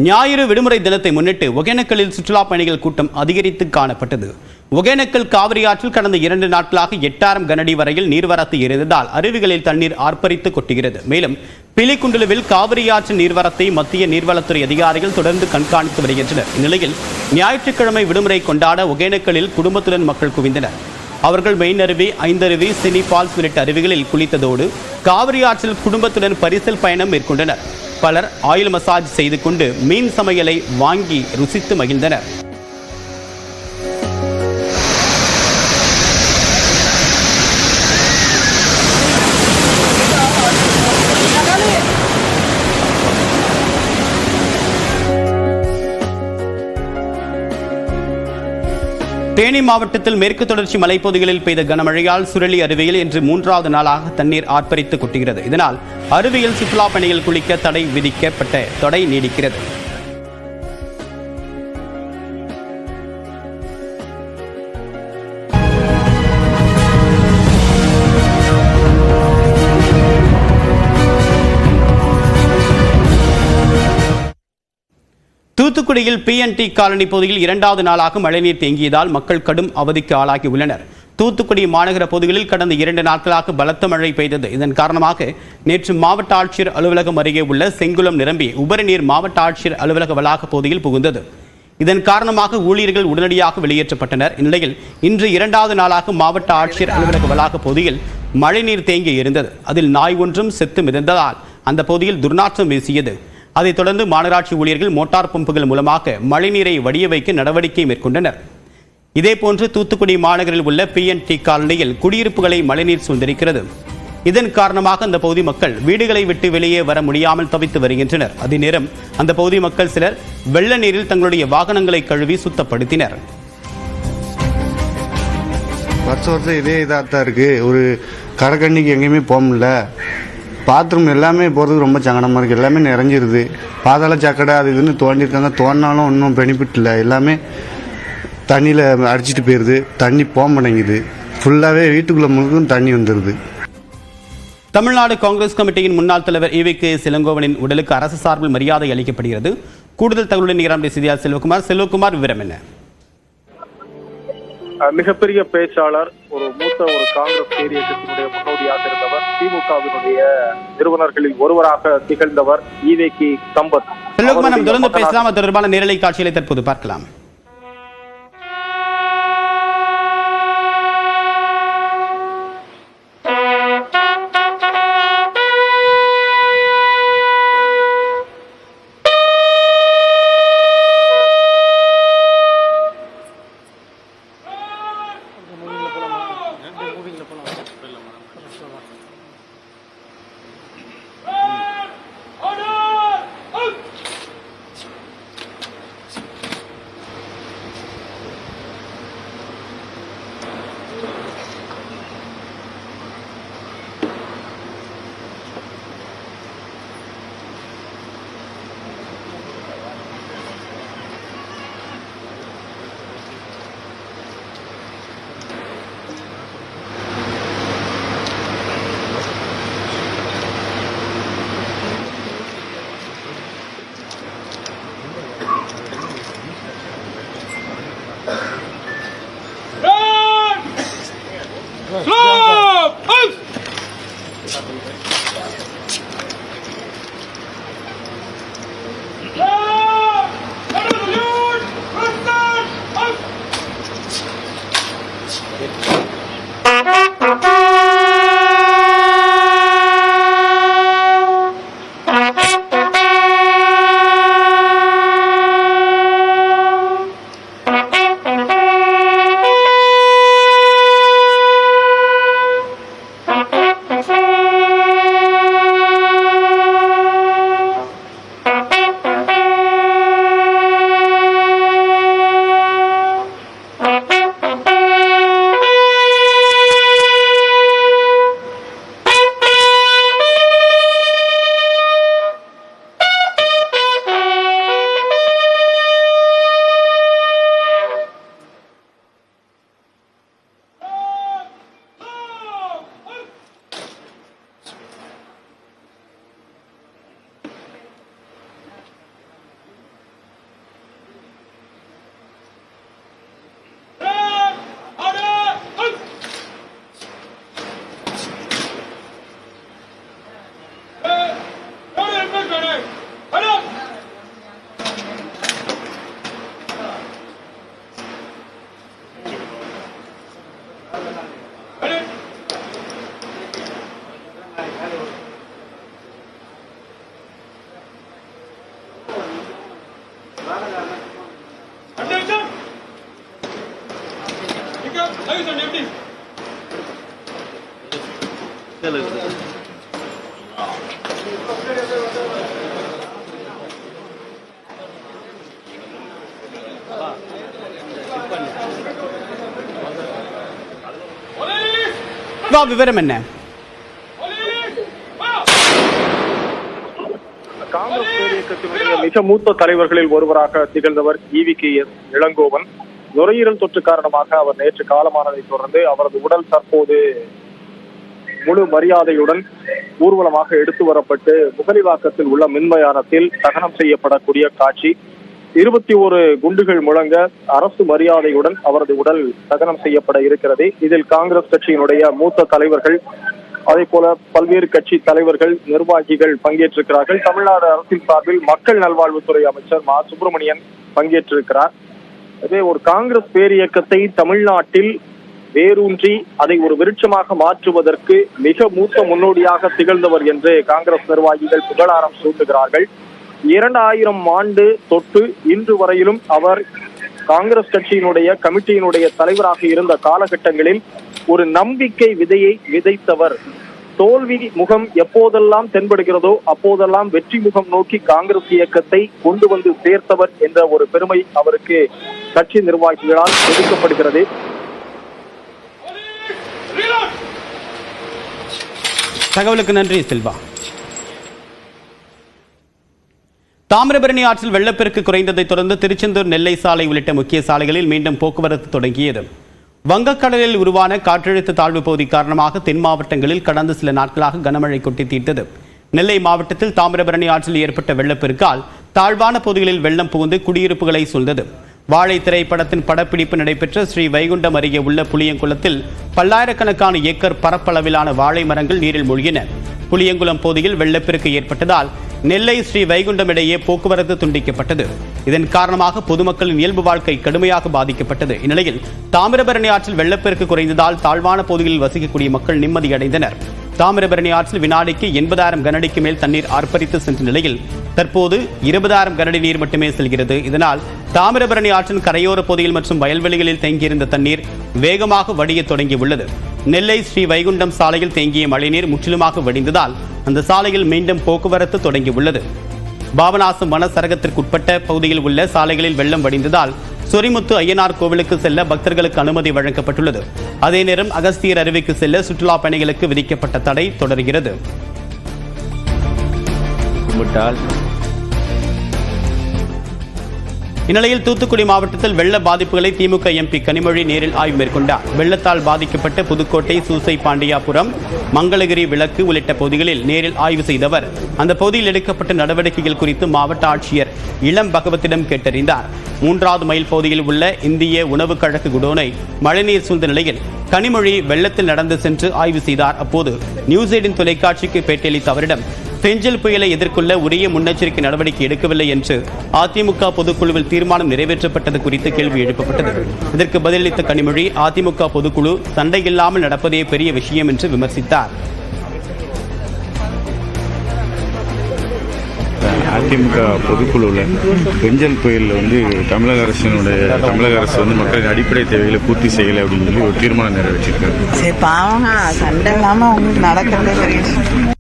ஞாயிறு விடுமுறை தினத்தை முன்னிட்டு ஒகேனக்கலில் சுற்றுலா பயணிகள் கூட்டம் அதிகரித்து காணப்பட்டது. ஒகேனக்கல் காவிரி ஆற்றில் கடந்த 2 நாட்களாக 8000 கனஅடி வரையில் நீர்வரத்து இருந்ததால் அருவிகளில் தண்ணீர் ஆர்ப்பரித்து கொட்டுகிறது. மேலும் பிலிகுண்டுலுவில் காவிரி ஆற்றின் நீர்வரத்தை மத்திய நீர்வளத்துறை அதிகாரிகள் தொடர்ந்து கண்காணித்து வருகின்றனர். இந்நிலையில் ஞாயிற்றுக்கிழமை விடுமுறை கொண்டாட ஒகேனக்கலில் குடும்பத்துடன் மக்கள் குவிந்தனர். அவர்கள் மெயின் அருவி, ஐந்தருவி, சினி ஃபால்ஸ் உள்ளிட்ட அருவிகளில் குளித்ததோடு காவிரி ஆற்றில் குடும்பத்துடன் பரிசல் பயணம் மேற்கொண்டனர். பலர் ஆயில் மசாஜ் செய்து கொண்டு மீன் சமையலை வாங்கி ருசித்து மகிழ்ந்தனர். தேனி மாவட்டத்தில் மேற்கு தொடர்ச்சி மலைப்பகுதிகளில் பெய்த கனமழையால் சுருளி அருவியில் இன்று 3வது நாளாக தண்ணீர் ஆர்ப்பரித்து கொட்டுகிறது. இதனால் அருவியில் சுற்றுலா பயணிகள் குளிக்க தடை விதிக்கப்பட்ட தடை நீடிக்கிறது. தூத்துக்குடியில் PNT காலனி பகுதியில் 2வது நாளாக மழைநீர் தேங்கியதால் மக்கள் கடும் அவதிக்கு ஆளாகி உள்ளனர். தூத்துக்குடி மாநகர பகுதிகளில் கடந்த 2 நாட்களாக பலத்த மழை பெய்தது. இதன் காரணமாக நேற்று மாவட்ட ஆட்சியர் அலுவலகம் அருகே உள்ள செங்குளம் நிரம்பி உபரி நீர் மாவட்ட ஆட்சியர் அலுவலக வளாக பகுதியில் புகுந்தது. இதன் காரணமாக ஊழியர்கள் உடனடியாக வெளியேற்றப்பட்டனர். இந்நிலையில் இன்று 2வது நாளாக மாவட்ட ஆட்சியர் அலுவலக வளாக பகுதியில் மழைநீர் தேங்கி இருந்தது. அதில் நாய் ஒன்றும் செத்து மிதந்ததால் அந்த பகுதியில் துர்நாற்றம் வீசியது. அதைத் தொடர்ந்து மாநகராட்சி ஊழியர்கள் மோட்டார் பம்புகள் மூலமாக மழைநீரை வடிய வைக்க நடவடிக்கை மேற்கொண்டனர். இதேபோன்று தூத்துக்குடி மாநகரில் உள்ள PNT காலனியில் குடியிருப்புகளை மழைநீர் சூழ்ந்திருக்கிறது. இதன் காரணமாக அந்த பகுதி மக்கள் வீடுகளை விட்டு வெளியே வர முடியாமல் தவித்து வருகின்றனர். அதே நேரம் அந்த பகுதி மக்கள் சிலர் வெள்ள நீரில் தங்களுடைய வாகனங்களை கழுவி சுத்தப்படுத்தினர். வருஷம் இதே இதாக தான் இருக்கு. ஒரு கடைக்கண்ணிக்கு எங்கேயுமே போக முடியல. பாத்ரூம் எல்லாமே போகிறதுக்கு ரொம்ப சங்கடமாக இருக்குது. எல்லாமே நிறைஞ்சிருது. பாதாள சாக்கடை அது இதுன்னு தோண்டியிருக்காங்க. தோண்டினாலும் ஒன்றும் பெனிஃபிட் இல்லை. எல்லாமே தண்ணியில் அடிச்சிட்டு போயிடுது. தண்ணி போக மாட்டேங்குது. ஃபுல்லாகவே வீட்டுக்குள்ளே முழுக்கும் தண்ணி வந்துடுது. தமிழ்நாடு காங்கிரஸ் கமிட்டியின் முன்னாள் தலைவர் EVK இளங்கோவனின் உடலுக்கு அரசு சார்பில் மரியாதை அளிக்கப்படுகிறது. கூடுதல் தகவலுடன் நிகரான செய்தியாளர் செல்வகுமார் விவரம் என்ன? மிகப்பெரிய பேச்சாளர், ஒரு காங்கிரஸ் தேசிய இயக்கத்தினுடைய முன்னோடியாக இருந்தவர், திமுகவினுடைய நிறுவனர்களில் ஒருவராக திகழ்ந்தவர் EVK சம்பத். செல்வகுமார், நாம் தொடர்ந்து பேசலாம். தொடர்பான நேரலை காட்சிகளை தற்போது பார்க்கலாம். விவரம் என்ன? காங்கிரஸ் பேரியக்கத்தினுடைய மிக மூத்த தலைவர்களில் ஒருவராக திகழ்ந்தவர் EVKS இளங்கோவன். நுரையீரல் தொற்று காரணமாக அவர் நேற்று காலமானதை தொடர்ந்து அவரது உடல் தற்போது முழு மரியாதையுடன் ஊர்வலமாக எடுத்து வரப்பட்டு முகலிவாக்கத்தில் உள்ள மின்மயானத்தில் தகனம் செய்யப்படக்கூடிய காட்சி. 21 குண்டுகள் முழங்க அரசு மரியாதையுடன் அவரது உடல் தகனம் செய்யப்பட இருக்கிறது. இதில் காங்கிரஸ் கட்சியினுடைய மூத்த தலைவர்கள், அதே போல பல்வேறு கட்சி தலைவர்கள், நிர்வாகிகள் பங்கேற்றிருக்கிறார்கள். தமிழ்நாடு அரசின் சார்பில் மக்கள் நல்வாழ்வுத்துறை அமைச்சர் மா சுப்பிரமணியன் பங்கேற்றிருக்கிறார். அதே ஒரு காங்கிரஸ் பேரியக்கத்தை தமிழ்நாட்டில் வேரூன்றி அதை ஒரு விருட்சமாக மாற்றுவதற்கு மிக மூத்த முன்னோடியாக திகழ்ந்தவர் என்று காங்கிரஸ் நிர்வாகிகள் புகழாரம் சூட்டுகிறார்கள். 2000 ஆண்டு தொட்டு இன்று வரையிலும் அவர் காங்கிரஸ் கட்சியினுடைய கமிட்டியினுடைய தலைவராக இருந்த காலகட்டங்களில் ஒரு நம்பிக்கை விதையை விதைத்தவர். தோல்வி முகம் எப்போதெல்லாம் தென்படுகிறதோ அப்போதெல்லாம் வெற்றி முகம் நோக்கி காங்கிரஸ் இயக்கத்தை கொண்டு வந்து சேர்த்தவர் என்ற ஒரு பெருமை அவருக்கு கட்சி நிர்வாகிகளால் ஒதுக்கப்படுகிறது. தகவலுக்கு நன்றி செல்வா. தாமிரபரணி ஆற்றில் வெள்ளப்பெருக்கு குறைந்ததை தொடர்ந்து திருச்செந்தூர், நெல்லை சாலை உள்ளிட்ட முக்கிய சாலைகளில் மீண்டும் போக்குவரத்து தொடங்கியது. வங்கக்கடலில் உருவான காற்றழுத்த தாழ்வு பகுதி காரணமாக தென் மாவட்டங்களில் கடந்த சில நாட்களாக கனமழை கொட்டி தீர்த்தது. நெல்லை மாவட்டத்தில் தாமிரபரணி ஆற்றில் ஏற்பட்ட வெள்ளப்பெருக்கால் தாழ்வான பகுதிகளில் வெள்ளம் புகுந்து குடியிருப்புகளை சூழ்ந்தது. வாழை திரைப்படத்தின் படப்பிடிப்பு நடைபெற்ற ஸ்ரீ வைகுண்டம் அருகே உள்ள புளியங்குளத்தில் பல்லாயிரக்கணக்கான ஏக்கர் பரப்பளவிலான வாழை மரங்கள் நீரில் மூழ்கின. புளியங்குளம் பகுதியில் வெள்ளப்பெருக்கு ஏற்பட்டதால் நெல்லை ஸ்ரீ வைகுண்டம் இடையே போக்குவரத்து துண்டிக்கப்பட்டது. இதன் காரணமாக பொதுமக்களின் இயல்பு வாழ்க்கை கடுமையாக பாதிக்கப்பட்டது. இந்நிலையில் தாமிரபரணி ஆற்றில் வெள்ளப்பெருக்கு குறைந்ததால் தாழ்வான பகுதிகளில் வசிக்கக்கூடிய மக்கள் நிம்மதியடைந்தனர். தாமிரபரணி ஆற்றில் வினாடிக்கு 80,000 கனஅடிக்கு மேல் தண்ணீர் ஆர்ப்பரித்து சென்ற நிலையில் தற்போது 20,000 கனஅடி நீர் மட்டுமே செல்கிறது. இதனால் தாமிரபரணி ஆற்றின் கரையோர பகுதியில் மற்றும் வயல்வெளிகளில் தேங்கியிருந்த தண்ணீர் வேகமாக வடிய தொடங்கியுள்ளது. நெல்லை ஸ்ரீ வைகுண்டம் சாலையில் தேங்கிய மழைநீர் முற்றிலுமாக வடிந்ததால் அந்த சாலையில் மீண்டும் போக்குவரத்து தொடங்கியுள்ளது. பாபநாசம் வனசரகத்திற்குட்பட்ட பகுதியில் உள்ள சாலைகளில் வெள்ளம் வடிந்ததால் சொரிமுத்து ஐயனார் கோவிலுக்கு செல்ல பக்தர்களுக்கு அனுமதி வழங்கப்பட்டுள்ளது. அதே நேரம் அகஸ்தியர் அருவிக்கு செல்ல சுற்றுலா பயணிகளுக்கு விதிக்கப்பட்ட தடை தொடர்கிறது. இந்நிலையில் தூத்துக்குடி மாவட்டத்தில் வெள்ள பாதிப்புகளை திமுக MP கனிமொழி நேரில் ஆய்வு மேற்கொண்டார். வெள்ளத்தால் பாதிக்கப்பட்ட புதுக்கோட்டை, சூசை பாண்டியாபுரம், மங்களகிரி, விளக்கு உள்ளிட்ட பகுதிகளில் நேரில் ஆய்வு செய்தவர் அந்த பகுதியில் எடுக்கப்பட்ட நடவடிக்கைகள் குறித்து மாவட்ட ஆட்சியர் இளம் பகவத்திடம் கேட்டறிந்தார். 3வது மைல் பகுதியில் உள்ள இந்திய உணவு கழக குடோனை மழைநீர் சூழ்ந்த நிலையில் கனிமொழி வெள்ளத்தில் நடந்து சென்று ஆய்வு செய்தார். அப்போது நியூஸ் 18 தொலைக்காட்சிக்கு பேட்டியளித்த அவரிடம் பெஞ்சல் புயலை எதிர்கொள்ள உரிய முன்னெச்சரிக்கை நடவடிக்கை எடுக்கவில்லை என்று அதிமுக பொதுக்குழுவில் தீர்மானம் நிறைவேற்றப்பட்டது குறித்து கேள்வி எழுப்பப்பட்டது. இதற்கு பதிலளித்த கனிமொழி அதிமுக பொதுக்குழு சண்டை இல்லாமல் நடப்பதே பெரிய விஷயம் என்று விமர்சித்தார். அதிமுக பொதுக்குழுவில் பெஞ்சல் புயலில் தமிழக அரசு மக்களின் அடிப்படை தேவைகளை பூர்த்தி செய்யலை அப்படின்னு சொல்லி ஒரு தீர்மானம் நிறைவேற்றிருக்காரு. சரி, பாவங்க, சண்டை இல்லாமல் அவங்களுக்கு நடக்கிறதே பெரிய விஷயம்.